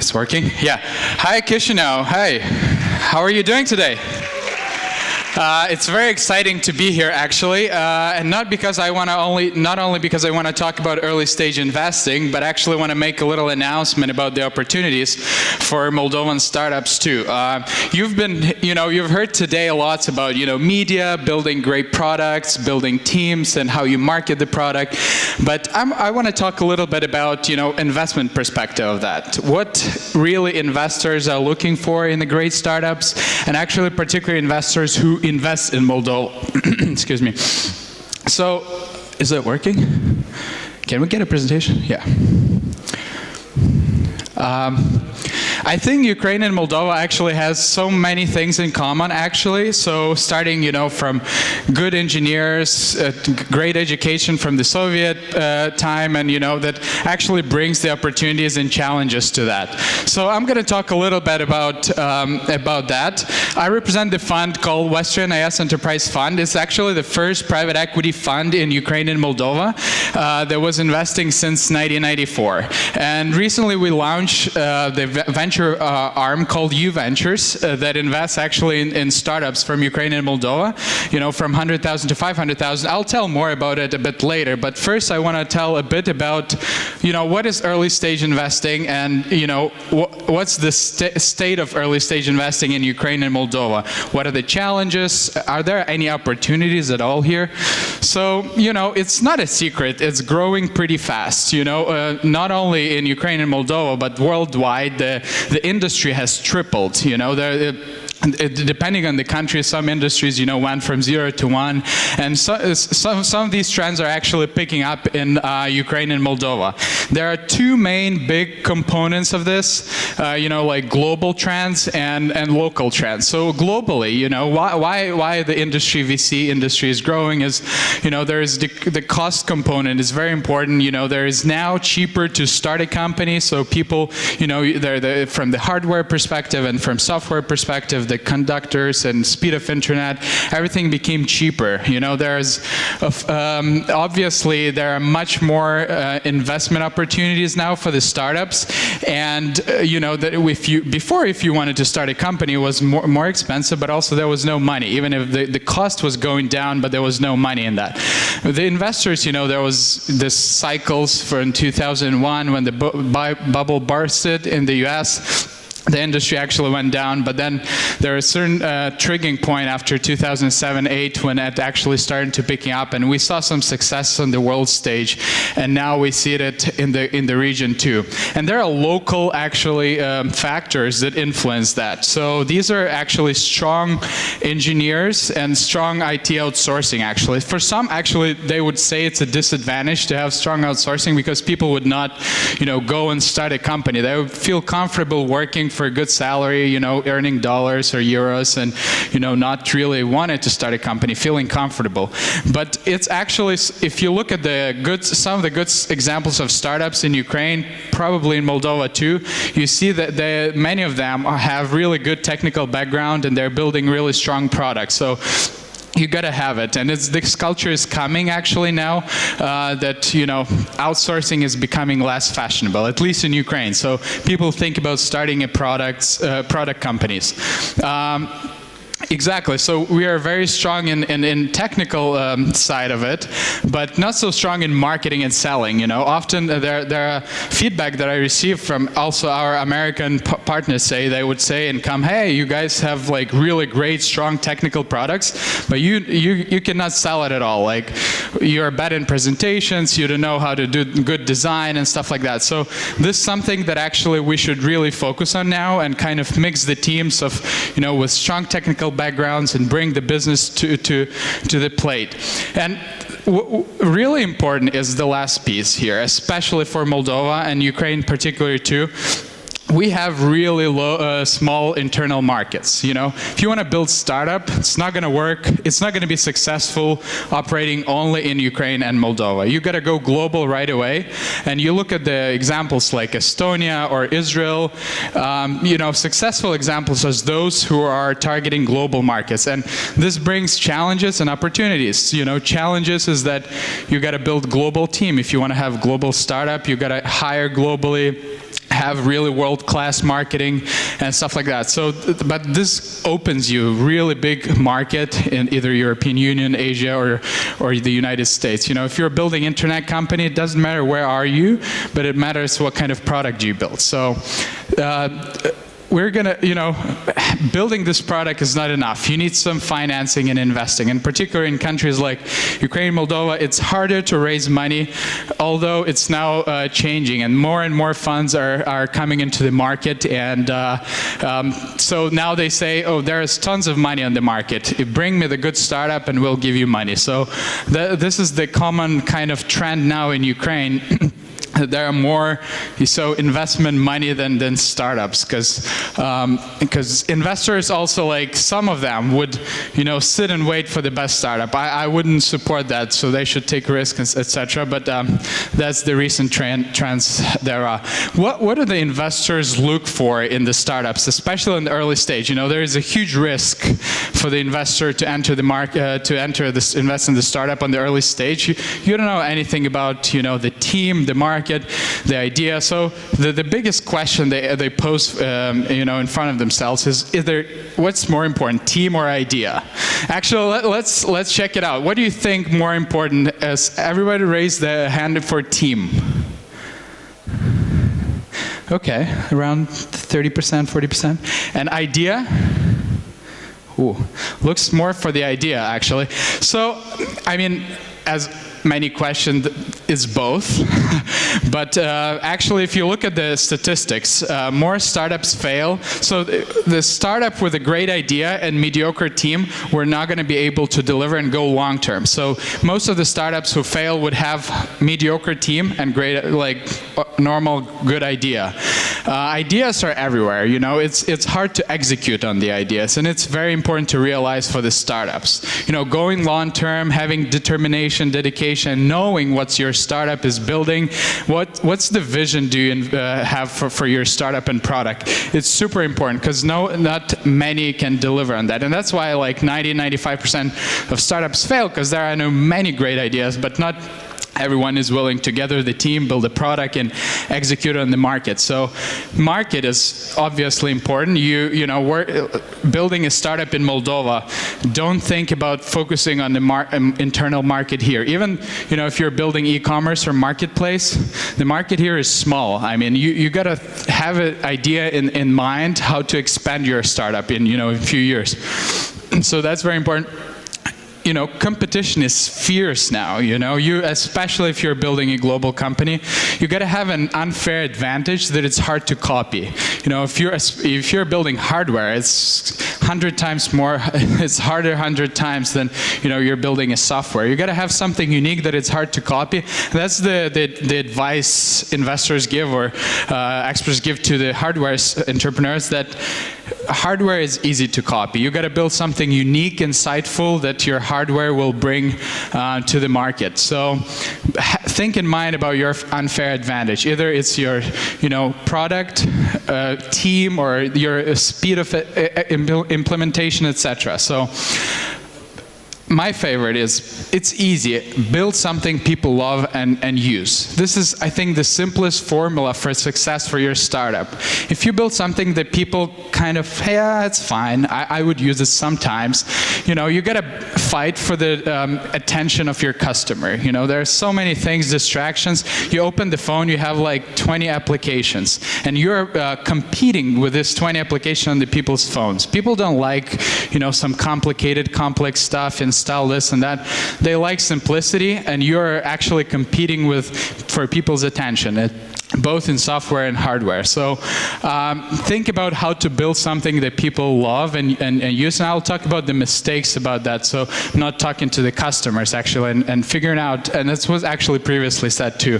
It's working? Yeah. Hi, Chisinau. Hi. How are you doing today? It's very exciting to be here, actually, and not only because I want to talk about early stage investing, but actually want to make a little announcement about the opportunities for Moldovan startups too. You've heard today a lot about, media, building great products, building teams, and how you market the product. But I want to talk a little bit about, investment perspective of that. What really investors are looking for in the great startups, and actually particularly investors who invest in Moldova. Excuse me. So, is it working? Can we get a presentation? Yeah. I think Ukraine and Moldova actually has so many things in common, actually. So starting, from good engineers, great education from the Soviet time, and, that actually brings the opportunities and challenges to that. So I'm going to talk a little bit about that. I represent the fund called WNISEF Enterprise Fund. It's actually the first private equity fund in Ukraine and Moldova that was investing since 1994. And recently we launched the venture arm called U Ventures that invests actually in startups from Ukraine and Moldova, from 100,000 to 500,000. I'll tell more about it a bit later, but first I want to tell a bit about, what is early stage investing, and, what's the state of early stage investing in Ukraine and Moldova? What are the challenges? Are there any opportunities at all here? So, it's not a secret. It's growing pretty fast, not only in Ukraine and Moldova, but worldwide. The industry has tripled. Depending on the country, some industries, went from 0 to 1, and some of these trends are actually picking up in Ukraine and Moldova. There are two main big components of this, like global trends and local trends. So globally, why the VC industry is growing is, there is the cost component is very important. There is now cheaper to start a company, so people, from the hardware perspective and from software perspective, the conductors and speed of internet, everything became cheaper. There's obviously there are much more investment opportunities now for the startups, and that if you wanted to start a company, it was more expensive, but also there was no money, even if the cost was going down, but there was no money in that. The investors, there was this cycles for in 2001 when the bubble bursted in the US. The industry actually went down, but then there was a certain triggering point after 2007-8 when it actually started to picking up, and we saw some success on the world stage, and now we see it in the region too. And there are local actually factors that influence that. So these are actually strong engineers and strong IT outsourcing. Actually, for some, actually they would say it's a disadvantage to have strong outsourcing because people would not, go and start a company. They would feel comfortable working for a good salary, earning dollars or euros, and, not really wanted to start a company, feeling comfortable. But it's actually, if you look at some of the good examples of startups in Ukraine, probably in Moldova too, you see that many of them have really good technical background and they're building really strong products. So you gotta have it, and this culture is coming actually now that outsourcing is becoming less fashionable, at least in Ukraine. So people think about starting product companies. Exactly. So we are very strong in technical side of it, but not so strong in marketing and selling. Often there are feedback that I receive from also our American partners. They would say and come, hey, you guys have like really great, strong technical products, but you cannot sell it at all. Like you're bad in presentations, you don't know how to do good design and stuff like that. So this is something that actually we should really focus on now and kind of mix the teams of with strong technical backgrounds and bring the business to the plate. And really important is the last piece here, especially for Moldova and Ukraine particularly too. We have really small internal markets. If you want to build startup, it's not going to work. It's not going to be successful operating only in Ukraine and Moldova. You got to go global right away. And you look at the examples like Estonia or Israel. Successful examples are those who are targeting global markets. And this brings challenges and opportunities. Challenges is that you got to build global team. If you want to have global startup, you got to hire globally. have really world-class marketing and stuff like that. So, but this opens you really big market in either European Union, Asia, or the United States. You know, if you're building internet company, it doesn't matter where are you, but it matters what kind of product you build. So we're gonna, you know, building this product is not enough. You need some financing and investing. In particular, in countries like Ukraine, Moldova, it's harder to raise money, although it's now changing, and more funds are coming into the market. And so now they say, oh, there's tons of money on the market. Bring me the good startup and we'll give you money. So this is the common kind of trend now in Ukraine. There are more investment money than startups, because investors also, like, some of them would, you know, sit and wait for the best startup. I wouldn't support that, so they should take risks, etc. But that's the recent trends there are. What do the investors look for in the startups, especially in the early stage? You know, there is a huge risk for the investor to enter the market, invest in the startup on the early stage. You don't know anything about, you know, the team, the market, the idea. So the biggest question they pose, you know, in front of themselves is there, what's more important, team or idea? Actually, let's check it out. What do you think more important? As everybody raise their hand for team. Okay, around 30%, 40%. And idea? Ooh, looks more for the idea, actually. So, I mean, as many questions, is both. But actually, if you look at the statistics, more startups fail. So the startup with a great idea and mediocre team, we're not going to be able to deliver and go long term. So most of the startups who fail would have mediocre team and great, like, normal good idea. Ideas are everywhere. You know, it's hard to execute on the ideas, and it's very important to realize for the startups. You know, going long term, having determination, dedication, knowing what your startup is building, what's the vision do you have for your startup and product. It's super important, because not many can deliver on that, and that's why, like, 90–95% of startups fail, because there are many great ideas, but not everyone is willing to gather the team, build a product, and execute on the market. So market is obviously important. You know, we're building a startup in Moldova. Don't think about focusing on the internal market here. Even, you know, if you're building e-commerce or marketplace, the market here is small. I mean, you got to have an idea in mind how to expand your startup in, you know, a few years. So that's very important. You know, competition is fierce now. You know, especially if you're building a global company, you got to have an unfair advantage that it's hard to copy. You know, if you're building hardware, it's 100 times more. It's harder 100 times than, you know, you're building a software. You got to have something unique that it's hard to copy. That's the advice investors give, or experts give to the hardware entrepreneurs, that hardware is easy to copy. You got to build something unique, insightful, that your hardware will bring to the market. So think in mind about your unfair advantage. Either it's your, you know, product, team, or your speed of implementation, etc. So my favorite is, it's easy. Build something people love and use. This is, I think, the simplest formula for success for your startup. If you build something that people kind of, hey, yeah, it's fine, I would use it sometimes, you know, you gotta fight for the attention of your customer. You know, there are so many things, distractions. You open the phone, you have like 20 applications, and you're competing with this 20 applications on the people's phones. People don't like, you know, some complicated, complex stuff, install this and that. They like simplicity, and you're actually competing for people's attention, both in software and hardware. So think about how to build something that people love and use. And I'll talk about the mistakes about that. So I'm not talking to the customers, actually, and figuring out, and this was actually previously said too.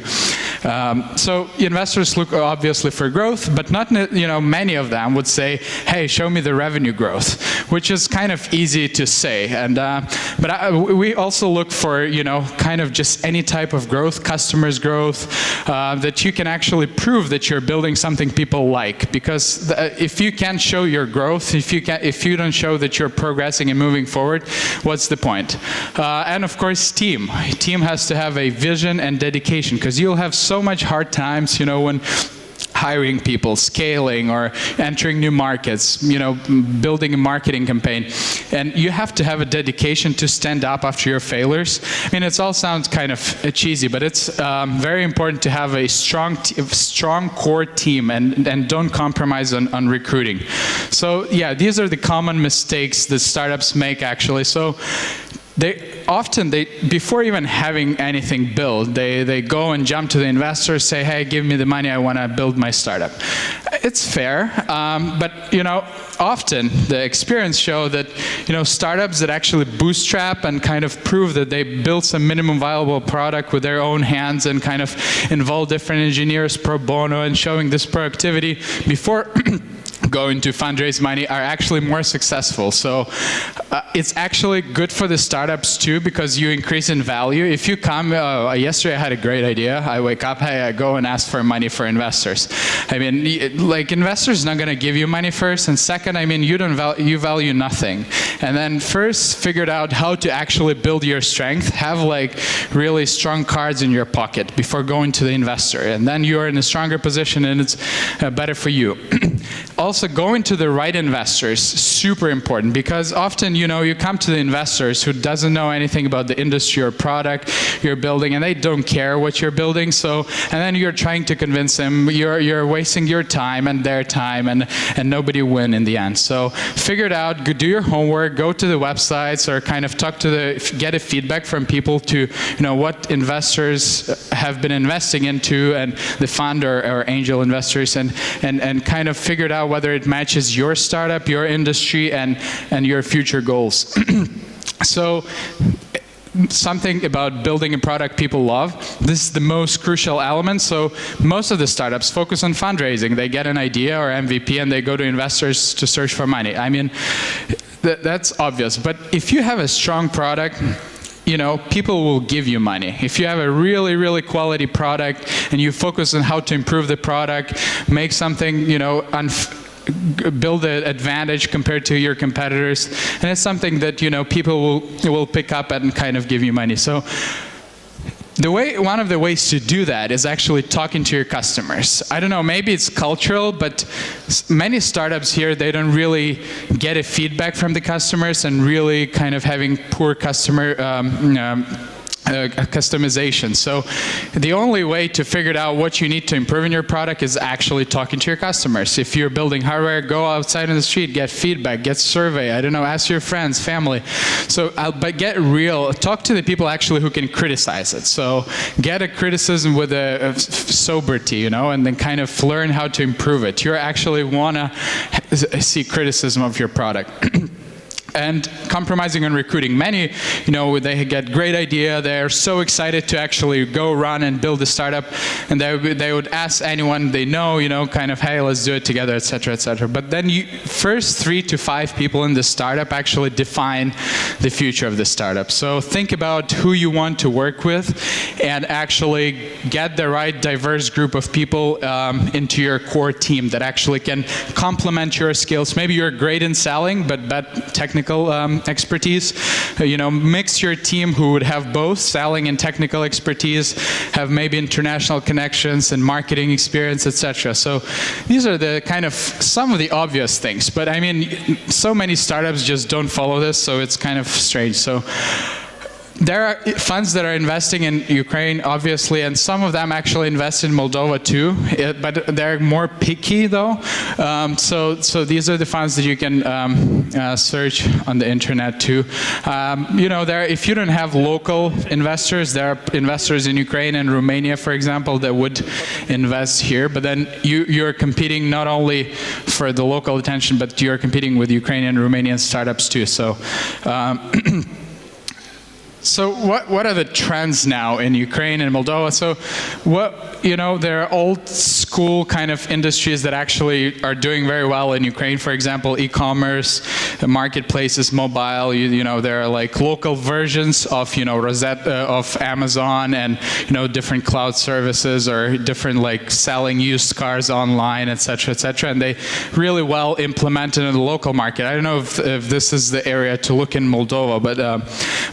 So investors look obviously for growth, but not, you know, many of them would say, hey, show me the revenue growth, which is kind of easy to say. And but we also look for, you know, kind of just any type of growth, customers growth, that you can actually prove that you're building something people like. Because if you can't show your growth, if you don't show that you're progressing and moving forward, what's the point? And of course, team has to have a vision and dedication, because you'll have so much hard times, you know, when hiring people, scaling, or entering new markets, you know, building a marketing campaign. And you have to have a dedication to stand up after your failures. I mean, it all sounds kind of cheesy, but it's very important to have a strong core team, and don't compromise on recruiting. So yeah, these are the common mistakes that startups make, actually. So often before even having anything built, they go and jump to the investors, say, hey, give me the money, I want to build my startup. It's fair, but you know, often the experience show that, you know, startups that actually bootstrap and kind of prove that they built some minimum viable product with their own hands and kind of involve different engineers pro bono and showing this productivity before going to fundraise money are actually more successful. So it's actually good for the startups too, because you increase in value. If you come, yesterday I had a great idea. I wake up, hey, I go and ask for money for investors. I mean, like, investors not going to give you money first, and second, I mean, you value nothing. And then first, figured out how to actually build your strength, have like really strong cards in your pocket before going to the investor, and then you're in a stronger position and it's better for you. Also, going to the right investors, super important, because often, you know, you come to the investors who doesn't know anything about the industry or product you're building, and they don't care what you're building. So, and then you're trying to convince them, you're wasting your time and their time, and nobody win in the end. So figure it out, do your homework, go to the websites, or kind of get a feedback from people to, you know, what investors have been investing into, and the fund or angel investors, and kind of figure it out whether it matches your startup, your industry, and your future goals. So, something about building a product people love. This is the most crucial element. So most of the startups focus on fundraising. They get an idea or MVP and they go to investors to search for money. I mean, that's obvious. But if you have a strong product, you know, people will give you money. If you have a really, really quality product and you focus on how to improve the product, make something, you know, build an advantage compared to your competitors, and it's something that, you know, people will pick up and kind of give you money. So one of the ways to do that is actually talking to your customers. I don't know, maybe it's cultural, but many startups here, they don't really get a feedback from the customers, and really kind of having poor customer customization. So the only way to figure out what you need to improve in your product is actually talking to your customers. If you're building hardware, go outside on the street, get feedback, get survey, I don't know, ask your friends, family. So, but get real, talk to the people actually who can criticize it. So get a criticism with a sobriety, you know, and then kind of learn how to improve it. You actually want to see criticism of your product. And compromising on recruiting. Many, you know, they get great idea, they're so excited to actually go run and build a startup, and they would ask anyone they know, you know, kind of, hey, let's do it together, etc., etc. But then first 3 to 5 people in the startup actually define the future of the startup. So think about who you want to work with, and actually get the right diverse group of people into your core team that actually can complement your skills. Maybe you're great in selling, but technical expertise. You know, mix your team who would have both selling and technical expertise, have maybe international connections and marketing experience, etc. So these are the kind of some of the obvious things. But I mean, so many startups just don't follow this, so it's kind of strange. So there are funds that are investing in Ukraine, obviously, and some of them actually invest in Moldova too, but they're more picky though. So these are the funds that you can search on the internet too. You know, if you don't have local investors, there are investors in Ukraine and Romania, for example, that would invest here, but then you're competing not only for the local attention, but you're competing with Ukrainian and Romanian startups too. So. So what are the trends now in Ukraine and Moldova? So you know, there are old school kind of industries that actually are doing very well in Ukraine. For example, e-commerce, marketplaces, mobile. You know, there are like local versions of, you know, Rosetta, of Amazon, and, you know, different cloud services, or different like selling used cars online, etc., etc. And they really well implemented in the local market. I don't know if this is the area to look in Moldova,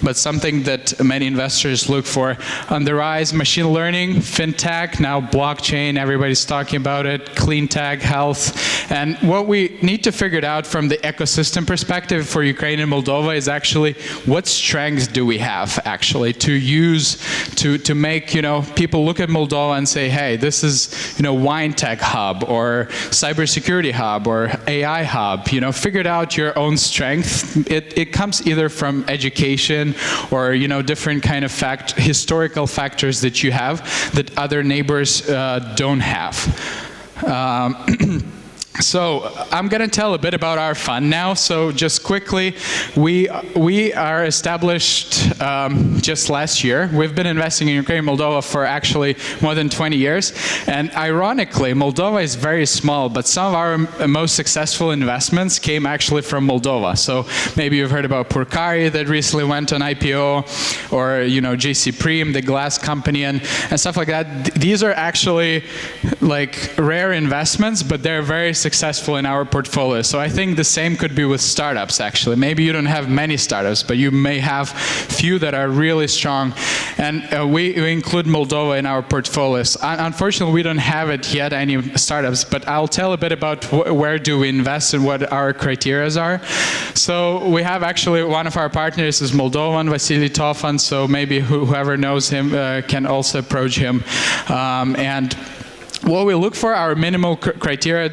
but something that many investors look for. On the rise, machine learning, fintech, now blockchain, everybody's talking about it, clean tech, health. And what we need to figure out from the ecosystem perspective for Ukraine and Moldova is actually what strengths do we have actually to use to make, you know, people look at Moldova and say, hey, this is, you know, wine tech hub or cybersecurity hub or AI hub. You know, figure out your own strength. It comes either from education or, you know, different kind of historical factors that you have that other neighbors don't have. So I'm going to tell a bit about our fund now. So just quickly, we are established just last year. We've been investing in Ukraine and Moldova for actually more than 20 years. And ironically, Moldova is very small, but some of our most successful investments came actually from Moldova. So maybe you've heard about Purcari that recently went on IPO, or, you know, JC Prim, the glass company, and stuff like that. These are actually like rare investments, but they're very successful in our portfolio. So I think the same could be with startups actually. Maybe you don't have many startups, but you may have few that are really strong. And we include Moldova in our portfolios. Unfortunately, we don't have it yet, any startups, but I'll tell a bit about where do we invest and what our criteria are. So we have actually one of our partners is Moldovan, Vasily Tofan, so maybe whoever knows him can also approach him. And what we look for, our minimal criteria,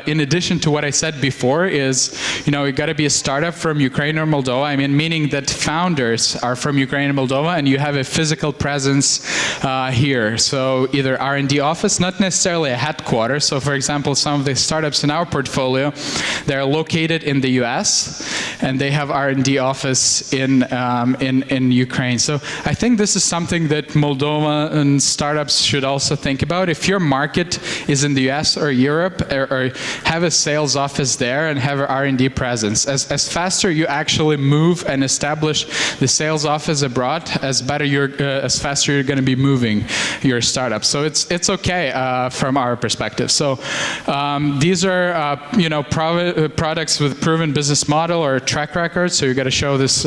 in addition to what I said before, is, you know, you got to be a startup from Ukraine or Moldova. I mean, meaning that founders are from Ukraine and Moldova, and you have a physical presence here. So either R&D office, not necessarily a headquarters. So, for example, some of the startups in our portfolio, they're located in the U.S. and they have R&D office in Ukraine. So I think this is something that Moldovan startups should also think about. If your market is in the US or Europe, or have a sales office there and have an R&D presence. As faster you actually move and establish the sales office abroad, as faster you're going to be moving your startup. So it's okay from our perspective. So these are you know, products with proven business model or track record. So you got to show this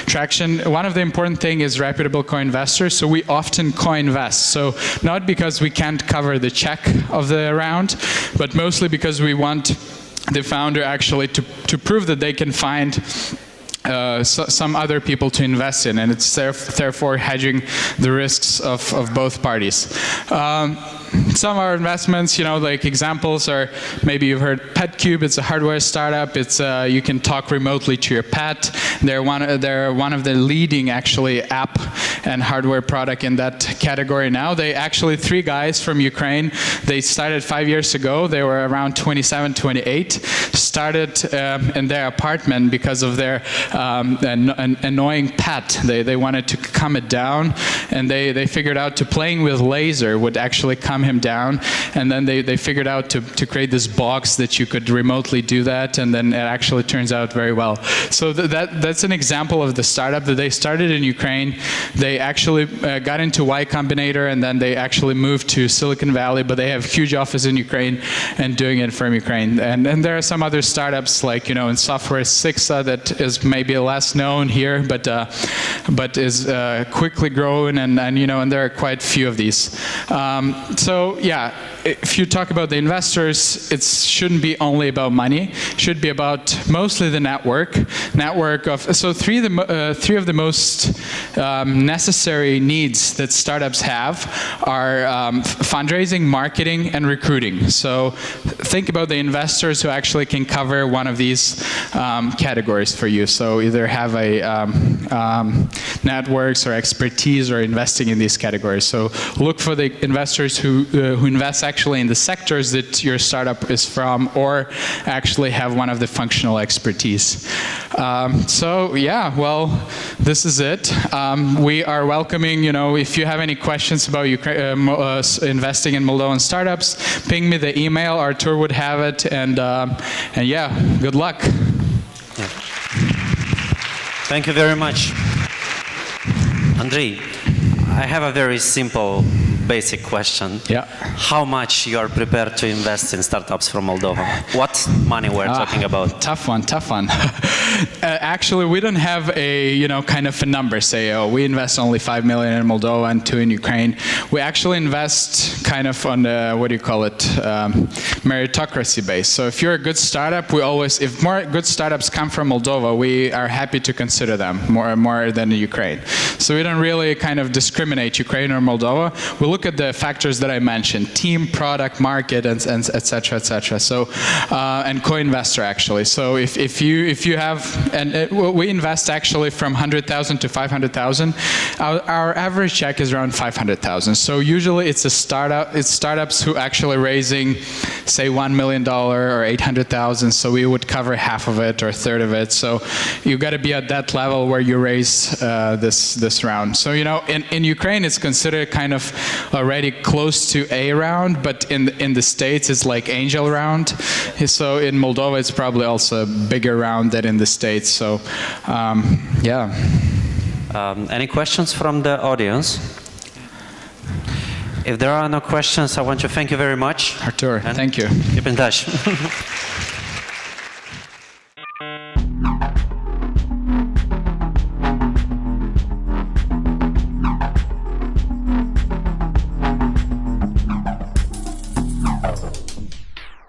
traction. One of the important thing is reputable co-investors. So we often co-invest. So not because we can't cover the check of the round, but mostly because we want the founder actually to prove that they can find some other people to invest in, and it's therefore hedging the risks of both parties. Some of our investments, you know, like examples are, maybe you've heard PetCube. It's a hardware startup. It's you can talk remotely to your pet. They're one of the leading actually app and hardware product in that category now. They actually, 3 guys from Ukraine. They started 5 years ago. They were around 27, 28. Started in their apartment because of their an annoying pet. They wanted to calm it down, and they figured out to playing with laser would actually calm him down, and then they figured out to create this box that you could remotely do that, and then it actually turns out very well. So that's an example of the startup that they started in Ukraine. They actually got into Y Combinator, and then they actually moved to Silicon Valley, but they have huge office in Ukraine and doing it from Ukraine. And there are some other startups like, you know, in software, Sixa, that is maybe less known here, but is quickly growing, and you know, and there are quite few of these. So yeah, if you talk about the investors, it shouldn't be only about money. It should be about mostly the network of. So three of the most necessary needs that startups have are fundraising, marketing, and recruiting. So think about the investors who actually can cover one of these categories for you. So either have a networks or expertise or investing in these categories. So look for the investors who invest actually in the sectors that your startup is from, or actually have one of the functional expertise. So yeah, well, this is it. We are welcoming, you know, if you have any questions about investing in Moldovan startups, ping me the email. Artur would have it, and yeah, good luck. Thank you very much. Andrii, I have a very simple, basic question. Yeah. How much you are prepared to invest in startups from Moldova? What money we're talking about? Tough one, tough one. Actually, we don't have a, kind of a number, say, oh, we invest only 5 million in Moldova and 2 in Ukraine. We actually invest kind of on the, meritocracy base. So if you're a good startup, if more good startups come from Moldova, we are happy to consider them more than Ukraine. So we don't really kind of discriminate Ukraine or Moldova. We look at the factors that I mentioned: team, product, market, and et cetera, et cetera. So, and co-investor actually. So if you have, we invest actually from 100,000 to 500,000. Our average check is around 500,000. So usually it's startups who actually raising, say, $1 million or 800,000. So we would cover half of it or a third of it. So you got to be at that level where you raise this round. So in Ukraine it's considered kind of already close to A round, but in the States it's like angel round. So in Moldova it's probably also a bigger round than in the States. So yeah. Any questions from the audience? If there are no questions, I want to thank you very much. Artur, thank you. Keep in touch.